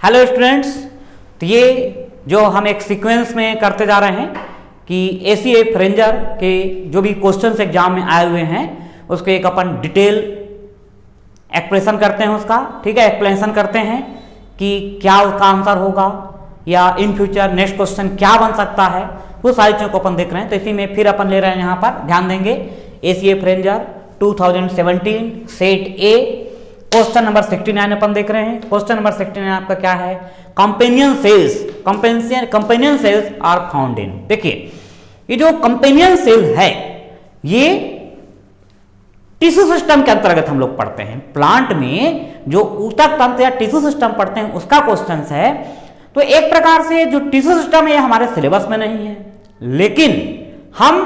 Hello students, तो ये जो हम एक सीक्वेंस में करते जा रहे हैं कि एसीएफ रेंजर के जो भी क्वेश्चंस एग्जाम में आए हुए हैं उसको एक अपन डिटेल एक्सप्रेशन करते हैं उसका, ठीक है, एक्सप्लेनेशन करते हैं कि क्या उसका आंसर होगा या इन फ्यूचर नेक्स्ट क्वेश्चन क्या बन सकता है, वो सारी चीज़ों को अपन देख रहे हैं। तो इसी में फिर अपन ले रहे हैं यहाँ पर ध्यान देंगे ACF ranger 2017 set A question number 69 अपन देख रहे हैं। क्वेश्चन नंबर 69 आपका क्या है? Companion cells are found in. देखिए ये जो कंपेनियन सेल है ये टिश्यू सिस्टम के अंतर्गत हम लोग पढ़ते हैं। प्लांट में जो ऊतक तंत्र या टिश्यू सिस्टम पढ़ते हैं उसका क्वेश्चन है। तो एक प्रकार से जो टिश्यू सिस्टम है ये हमारे सिलेबस में नहीं है, लेकिन हम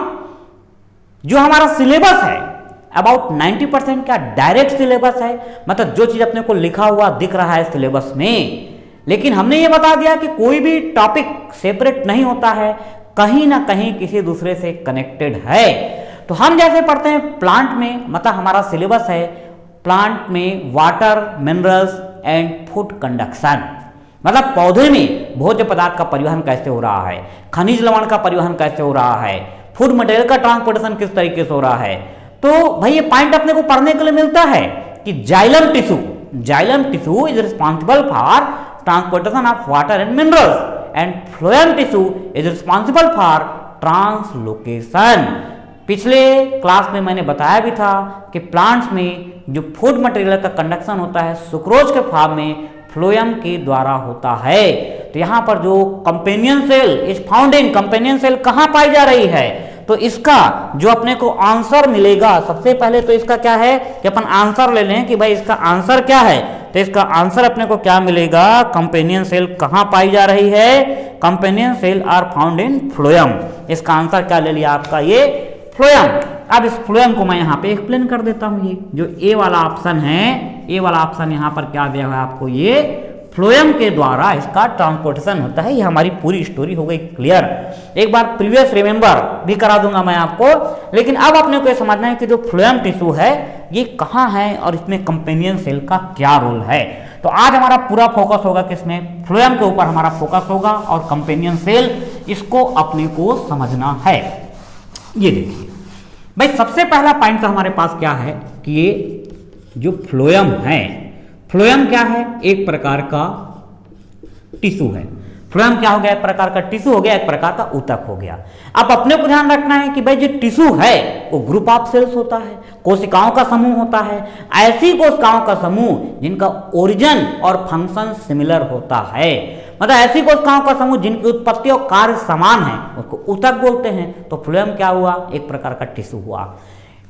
जो हमारा सिलेबस है अबाउट 90% का डायरेक्ट सिलेबस है, मतलब जो चीज अपने को लिखा हुआ दिख रहा है सिलेबस में, लेकिन हमने ये बता दिया कि कोई भी टॉपिक सेपरेट नहीं होता है, कहीं ना कहीं किसी दूसरे से कनेक्टेड है। तो हम जैसे पढ़ते हैं प्लांट में, मतलब हमारा सिलेबस है प्लांट में water, minerals and food conduction, मतलब पौधे में भोज्य पदार्थ का परिवहन कैसे हो रहा है, खनिज लवण का परिवहन कैसे हो रहा है, फूड मटेरियल का ट्रांसपोर्टेशन किस तरीके से हो रहा है। तो भाई ये पॉइंट अपने को पढ़ने के लिए मिलता है कि xylem tissue is responsible for transportation of water and minerals and phloem tissue is responsible for translocation. पिछले क्लास में मैंने बताया भी था कि प्लांट्स में जो फूड मटेरियल का कंडक्शन होता है सुक्रोज के फॉर्म में फ्लोएम के द्वारा होता है। तो यहाँ पर जो companion cell is found in, companion cell कहाँ पाई जा रही है, तो इसका जो अपने को आंसर मिलेगा, सबसे पहले तो इसका क्या है कि अपन आंसर ले लें कि भाई इसका आंसर क्या है। तो इसका आंसर अपने को क्या मिलेगा, कंपेनियन सेल कहाँ पाई जा रही है, companion cell are found in phloem. इसका आंसर क्या ले लिया आपका, ये फ्लोएम। अब इस फ्लोएम को मैं यहाँ पे एक्सप्लेन कर देता हूँ। ये जो ए वाला ऑप्शन है, ए वाला ऑप्शन यहाँ पर क्या दिया हुआ है आपको, ये फ्लोएम के द्वारा इसका ट्रांसपोर्टेशन होता है। ये हमारी पूरी स्टोरी हो गई क्लियर। एक बार प्रीवियस रिमेंबर भी करा दूंगा मैं आपको, लेकिन अब अपने को ये समझना है कि जो फ्लोएम टिश्यू है ये कहाँ है और इसमें कंपेनियन सेल का क्या रोल है। तो आज हमारा पूरा फोकस होगा किसमें, फ्लोएम के ऊपर हमारा फोकस होगा और कंपेनियन सेल, इसको अपने को समझना है। ये देखिए भाई, सबसे पहला पॉइंट तो हमारे पास क्या है कि ये जो फ्लोएम है, फ्लोएम क्या है, एक प्रकार का टिश्यू है। फ्लोएम क्या हो गया, एक प्रकार का टिश्यू हो गया, एक प्रकार का ऊतक हो गया। अब अपने को ध्यान रखना है कि भाई जो टिश्यू है वो ग्रुप ऑफ सेल्स होता है, कोशिकाओं का समूह होता है, ऐसी कोशिकाओं का समूह जिनका ओरिजिन और फंक्शन सिमिलर होता है, मतलब ऐसी कोशिकाओं का समूह जिनकी उत्पत्ति और कार्य समान है, उसको ऊतक बोलते हैं। तो फ्लोएम क्या हुआ, एक प्रकार का टिश्यू हुआ।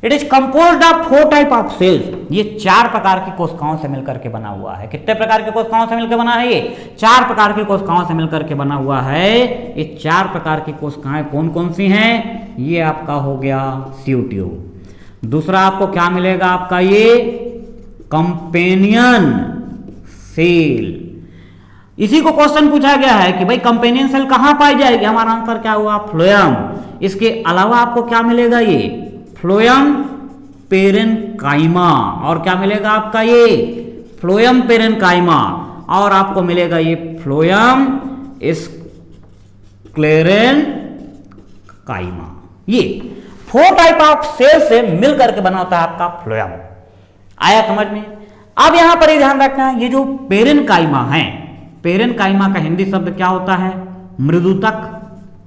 It is composed of 4 type of cells. ये 4 प्रकार की कोशिकाओं से मिलकर के बना हुआ है। कितने प्रकार की कोशिकाओं से मिलकर बना है, ये 4 प्रकार की कोशिकाओं से मिलकर के बना हुआ है। ये 4 प्रकार की कोशिकाएं कौन कौन सी हैं, ये आपका हो गया सीयू ट्यूब। दूसरा आपको क्या मिलेगा, आपका ये कंपेनियन सेल। इसी को क्वेश्चन पूछा गया है कि भाई कंपेनियन सेल कहां पाई जाएगी, हमारा आंसर क्या हुआ, फ्लोएम। इसके अलावा आपको क्या मिलेगा, ये फ्लोएम पेरेन्काइमा, और क्या मिलेगा आपका ये फ्लोएम पेरेन्काइमा, और आपको मिलेगा ये फ्लोएम स्क्लेरेन्काइमा। ये 4 टाइप ऑफ सेल से मिलकर के बना होता है आपका फ्लोएम। आया समझ में। अब यहां पर ये ध्यान रखना है, ये जो पेरेन्काइमा है, पेरेन्काइमा का हिंदी शब्द क्या होता है, मृदुतक।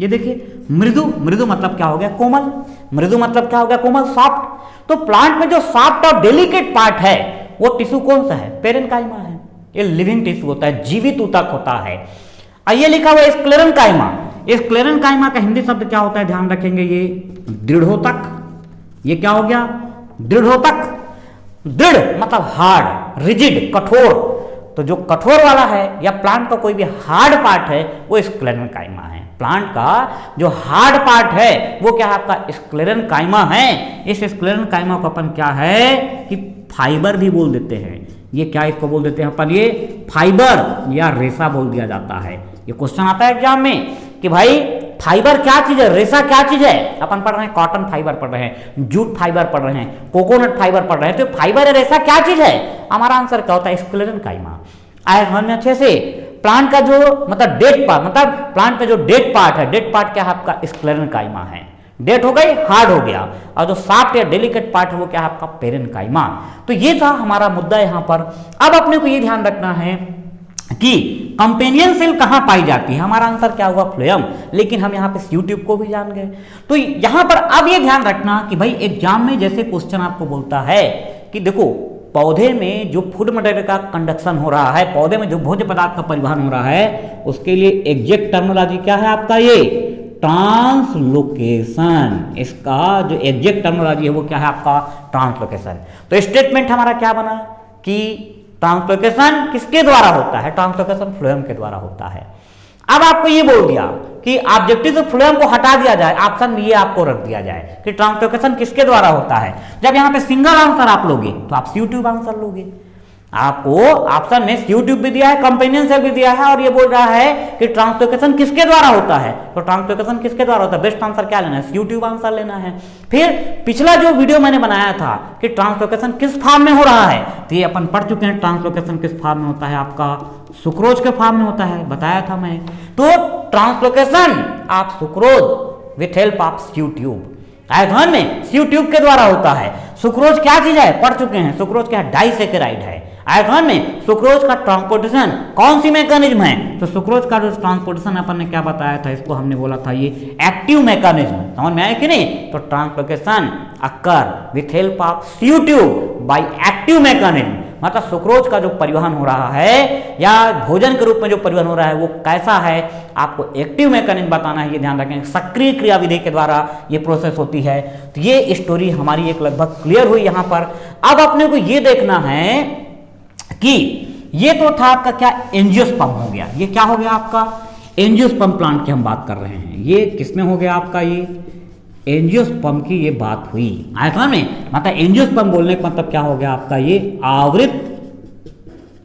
ये देखिए मृदु, मृदु मतलब क्या हो गया, कोमल। मृदु मतलब क्या हो गया, कोमल, सॉफ्ट। तो प्लांट में जो सॉफ्ट और डेलिकेट पार्ट है वो टिश्यू कौन सा है, पेरेन्काइमा है। ये लिविंग टिश्यू होता है, जीवित ऊतक होता है। ये लिखा हुआ है स्क्लेरेन्काइमा। स्क्लेरेन्काइमा का हिंदी शब्द क्या होता है, ध्यान रखेंगे, ये दृढ़ोतक। ये क्या हो गया, दृढ़ोतक। दृढ़ मतलब हार्ड, रिजिड, कठोर। तो जो कठोर वाला है या प्लांट का कोई भी हार्ड पार्ट है वो स्क्लेरेन्काइमा है। प्लांट का जो हार्ड पार्ट है वो क्या है, आपका स्क्लेरेन्काइमा है। इस स्क्लेरेन्काइमा को अपन क्या है कि फाइबर भी बोल देते हैं। ये क्या इसको बोल देते हैं अपन, ये फाइबर या रेशा बोल दिया जाता है। ये क्वेश्चन आता है एग्जाम में कि भाई फाइबर क्या चीज है, रेशा क्या चीज है। अपन पढ़ रहे हैं कॉटन फाइबर पढ़ रहे हैं, जूट फाइबर पढ़ रहे हैं, कोकोनट फाइबर पढ़ रहे हैं, तो फाइबर या रेशा क्या चीज है, हमारा आंसर क्या होता है, स्क्लेरेन्काइमा। आया समझ में अच्छे से। प्लांट का जो मतलब डेड पार्ट, मतलब प्लांट में जो डेड पार्ट है, डेड पार्ट क्या है आपका स्क्लेरेन्काइमा है, डेड हो गई, हार्ड हो गया, और जो सॉफ्ट या डेलिकेट पार्ट है वो क्या है आपका पेरेन्काइमा। तो ये था हमारा मुद्दा यहां पर। अब अपने को ये ध्यान रखना है कि कंपेनियन सेल कहां पाई जाती है। हमारा आंसर क्या हुआ, फ्लोएम, लेकिन हम यहां पे स्यूट्यूब को भी जान गए। तो यहां पर अब ये ध्यान रखना कि भाई एग्जाम में जैसे क्वेश्चन आपको बोलता है कि देखो पौधे में जो फूड मटेरियल का कंडक्शन हो रहा है, पौधे में जो भोज्य पदार्थ का परिवहन हो रहा है, उसके लिए एग्जैक्ट टर्मिनोलॉजी क्या है आपका, ये ट्रांसलोकेशन। इसका जो एग्जैक्ट टर्मिनोलॉजी है वो क्या है आपका, ट्रांसलोकेशन। तो स्टेटमेंट हमारा क्या बना कि ट्रांसलोकेशन किसके द्वारा होता है, ट्रांसलोकेशन फ्लोएम के द्वारा होता है। अब आपको ये बोल दिया कि ऑब्जेक्टिव से फ्लोएम को हटा दिया जाए, ऑप्शन में ये आपको रख दिया जाए कि ट्रांसलोकेशन किसके द्वारा होता है। जब यहां पे सिंगल आंसर आप लोगे तो आप स्यूट्यूब आंसर लोगे। आपको ऑप्शन में स्यूट्यूब भी दिया है, कंपेनियन सेल भी दिया है, और ये बोल रहा है कि ट्रांसलोकेशन किसके द्वारा होता है। तो ट्रांसलोकेशन किसके द्वारा होता है, बेस्ट आंसर क्या लेना है, स्यूट्यूब आंसर लेना है। फिर पिछला जो वीडियो मैंने बनाया था कि ट्रांसलोकेशन किस फॉर्म में हो रहा है, तो ये अपन पढ़ चुके हैं। ट्रांसलोकेशन किस फॉर्म में होता है आपका, सुक्रोज के फॉर्म में होता है, बताया था मैं। तो ट्रांसलोकेशन आप सुक्रोज विथ हेल्प ऑफ स्यूट्यूब, आयथन में स्यूट्यूब के द्वारा होता है। सुक्रोज क्या चीज है, पढ़ चुके हैं, सुक्रोज क्या है, डाइसेकेराइड है। आयथन में सुक्रोज का ट्रांसपोर्टेशन कौन सी मैकेनिज्म है, तो सुक्रोज का जो ट्रांसपोर्टेशन अपन ने क्या बताया था, इसको हमने बोला था ये एक्टिव मैकेनिज्म। समझ में आया कि नहीं। तो translocation occur with help of sieve tube by active mechanism, मतलब सुक्रोज का जो परिवहन हो रहा है या भोजन के रूप में जो परिवहन हो रहा है वो कैसा है, आपको एक्टिव मैकेनिज्म बताना है। ये ध्यान रखें, सक्रिय क्रियाविधि के द्वारा ये प्रोसेस होती है। तो ये स्टोरी हमारी एक लगभग क्लियर हुई यहां पर। अब अपने को ये देखना है कि ये तो था आपका क्या, एंजियोस्पर्म हो गया। ये क्या हो गया आपका, एंजियोस्पर्म प्लांट की हम बात कर रहे हैं। ये किसमें हो गया आपका, ये एंजियोस्पर्म की ये बात हुई। आया समझ में, मतलब एंजियोस्पर्म बोलने का मतलब क्या हो गया आपका, ये आवृत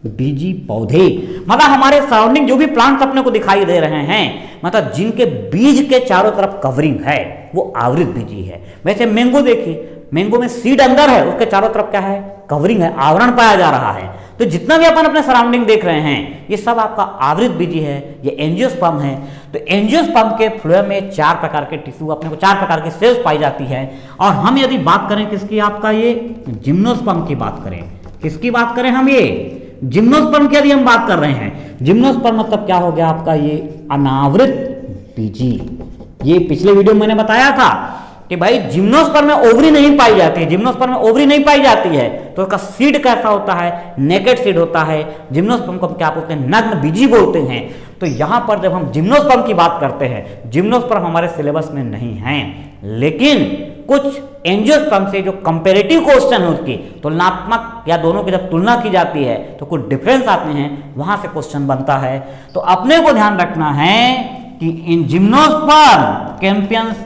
बीजी पौधे, मतलब हमारे सराउंडिंग जो भी प्लांट्स अपने को दिखाई दे रहे हैं, मतलब जिनके बीज के चारों तरफ कवरिंग है वो आवृत बीजी है। वैसे मैंगो देखिए, मैंगो में सीड अंदर है, उसके चारों तरफ क्या है, कवरिंग है, आवरण पाया जा रहा है। तो जितना भी अपन अपने सराउंडिंग देख रहे हैं ये सब आपका आवृत बीजी है, ये एंजियोस्पर्म है। तो एंजियोस्पर्म के फ्लोएम में 4 प्रकार के टिश्यू, अपने को 4 प्रकार के सेल्स पाई जाती है। और हम यदि बात करें किसकी, आपका ये जिम्नोस्पर्म की बात करें, किसकी बात करें हम, ये जिम्नोस्पर्म की यदि हम बात कर रहे हैं। जिम्नोस्पर्म मतलब क्या हो गया आपका, ये अनावृत बीजी। ये पिछले वीडियो में मैंने बताया था कि भाई जिम्नोस्पर्म में ओवरी नहीं पाई जाती है, जिम्नोस्पर्म में ओवरी नहीं पाई जाती है, तो उसका सीड कैसा होता है, नेकेड सीड होता है। जिम्नोस्पर्म को हम क्या बोलते हैं, नग्न बीजी बोलते हैं। तो यहां पर जब हम जिम्नोस्पर्म की बात करते हैं, जिम्नोस्पर्म हमारे सिलेबस में नहीं है, लेकिन कुछ एंजियोस्पर्म से जो कंपेरेटिव क्वेश्चन है उसकी तुलनात्मक या दोनों की जब तुलना की जाती है तो कुछ डिफरेंस आते हैं, वहां से क्वेश्चन बनता है। तो अपने को ध्यान रखना है कि in gymnosperm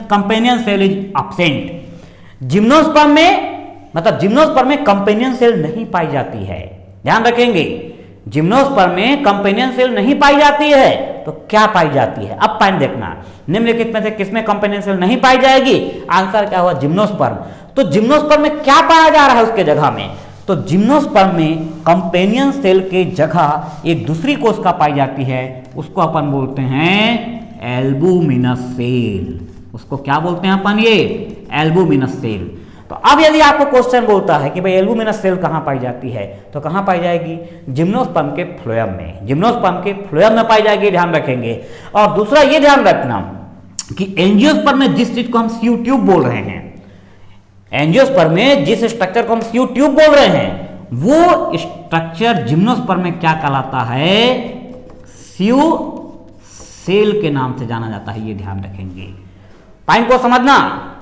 companion cell is absent. Gymnosperm में मतलब जिम्नोस्पर्म में कंपेनियन सेल नहीं पाई जाती है, ध्यान रखेंगे। जिम्नोस्पर्म में कंपेनियन सेल नहीं पाई जाती है, तो क्या पाई जाती है, अब पॉइंट देखना। निम्नलिखित में से किसमें कंपेनियन सेल नहीं पाई जाएगी, आंसर क्या हुआ, जिम्नोस्पर्म। तो जिम्नोस्पर्म में क्या पाया जा रहा है उसके जगह में, तो जिम्नोस्पर्म में कंपेनियन सेल के जगह एक दूसरी कोशिका पाई जाती है, उसको अपन बोलते हैं एल्बुमिनस सेल। उसको क्या बोलते हैं अपन, ये एल्बुमिनस सेल। तो अब यदि आपको क्वेश्चन बोलता है कि भाई एल्बुमिनस सेल कहां पाई जाती है, तो कहां पाई जाएगी, जिम्नोस्पर्म के फ्लोएम में, जिम्नोस्पर्म के फ्लोएम में पाई जाएगी, ध्यान रखेंगे। और दूसरा ये ध्यान रखना कि एंजियोस्पर्म में जिस चीज को हम स्यूट्यूब बोल रहे हैं, एंजियोस्पर्म में जिस स्ट्रक्चर को हम स्यूट्यूब बोल रहे हैं, वो स्ट्रक्चर जिम्नोस्पर्म में क्या कहलाता है, स्यू सेल के नाम से जाना जाता है। ये ध्यान रखेंगे, पॉइंट को समझना।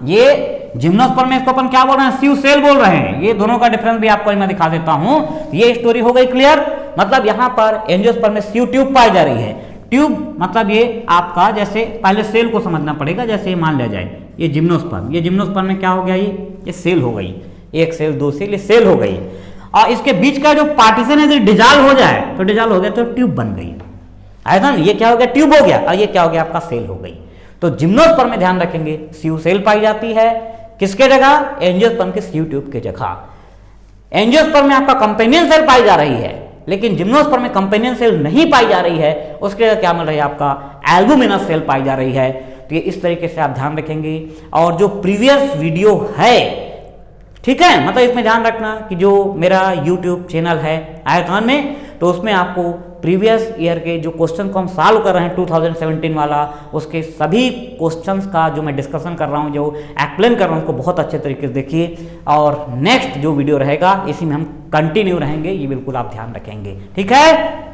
ये जिम्नोस्पर्म में इसको अपन क्या बोल रहे हैं, स्यू सेल बोल रहे हैं। ये दोनों का डिफरेंस भी आपको मैं दिखा देता हूं। ये स्टोरी हो गई क्लियर। मतलब यहां पर एंजियोस्पर्म में स्यू ट्यूब पाई जा रही है। ट्यूब मतलब ये आपका, जैसे पहले सेल को समझना पड़ेगा। जैसे मान लिया जाए ये जिम्नोस्पर्म, ये जिम्नोस्पर्म में क्या हो गया, ये सेल हो गई, एक सेल दो सेल, ये सेल हो गई। और इसके बीच का जो पार्टीशन है डिजॉल्व हो जाए, तो डिजॉल्व हो गया तो ट्यूब बन गई, आया ना। ये क्या हो गया, ट्यूब हो गया, और ये क्या हो गया आपका, सेल हो गई। तो जिम्नोस्पर्म में ध्यान रखेंगे स्यू सेल पाई जाती है, किसके जगह, एंजियोस्पर्म के स्यू ट्यूब के जगह। एंजियोस्पर्म में आपका कंपेनियन सेल पाई जा रही है, लेकिन जिम्नोस्पर्म में कंपेनियन सेल नहीं पाई जा रही है, उसके लिए क्या मिल रही है आपका एल्बुमिनस सेल पाई जा रही है। तो ये इस तरीके से आप ध्यान रखेंगे। और जो प्रीवियस वीडियो है, ठीक है, मतलब इसमें ध्यान रखना कि जो मेरा YouTube चैनल है आयकान में, तो उसमें आपको प्रीवियस ईयर के जो क्वेश्चन को हम सॉल्व कर रहे हैं 2017 वाला, उसके सभी क्वेश्चंस का जो मैं डिस्कशन कर रहा हूँ, जो एक्सप्लेन कर रहा हूँ, उसको बहुत अच्छे तरीके से देखिए। और नेक्स्ट जो वीडियो रहेगा इसी में हम कंटिन्यू रहेंगे, ये बिल्कुल आप ध्यान रखेंगे, ठीक है।